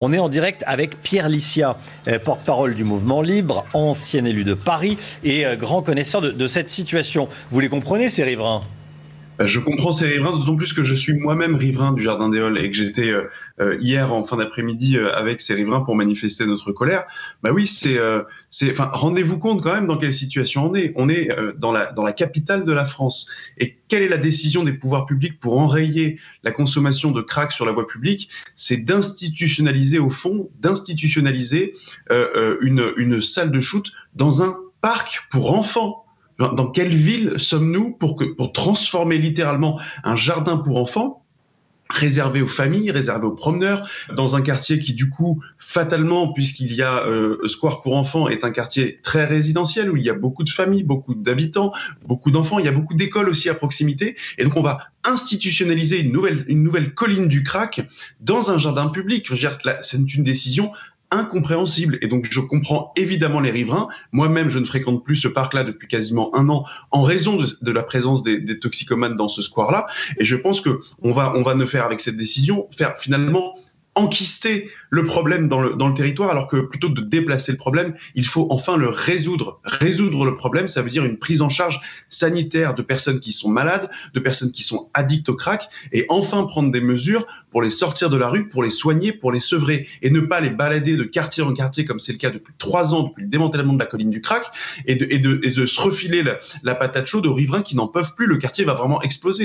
On est en direct avec Pierre Licia, porte-parole du Mouvement Libre, ancien élu de Paris et grand connaisseur de cette situation. Vous les comprenez, ces riverains ? Je comprends ces riverains, d'autant plus que je suis moi-même riverain du Jardin des Halles et que j'étais hier en fin d'après-midi avec ces riverains pour manifester notre colère. Bah oui, enfin, rendez-vous compte quand même dans quelle situation on est. On est dans la capitale de la France. Et quelle est la décision des pouvoirs publics pour enrayer la consommation de crack sur la voie publique? C'est d'institutionnaliser au fond, une salle de shoot dans un parc pour enfants. Dans quelle ville sommes-nous pour transformer littéralement un jardin pour enfants réservé aux familles, réservé aux promeneurs, dans un quartier qui, du coup, fatalement, puisqu'il y a Square pour enfants, est un quartier très résidentiel où il y a beaucoup de familles, beaucoup d'habitants, beaucoup d'enfants, il y a beaucoup d'écoles aussi à proximité. Et donc, on va institutionnaliser une nouvelle colline du crack dans un jardin public. Je veux dire, c'est une décision incompréhensible. Et donc, je comprends évidemment les riverains. Moi-même, je ne fréquente plus ce parc-là depuis quasiment un an en raison de la présence des toxicomanes dans ce square-là. Et je pense que on va ne faire avec cette décision, faire finalement enquister le problème dans le territoire, alors que plutôt que de déplacer le problème, il faut enfin le résoudre. Résoudre le problème, ça veut dire une prise en charge sanitaire de personnes qui sont malades, de personnes qui sont addictes au crack, et enfin prendre des mesures pour les sortir de la rue, pour les soigner, pour les sevrer, et ne pas les balader de quartier en quartier, comme c'est le cas depuis 3 ans, depuis le démantèlement de la colline du crack, et de se refiler la patate chaude aux riverains qui n'en peuvent plus. Le quartier va vraiment exploser.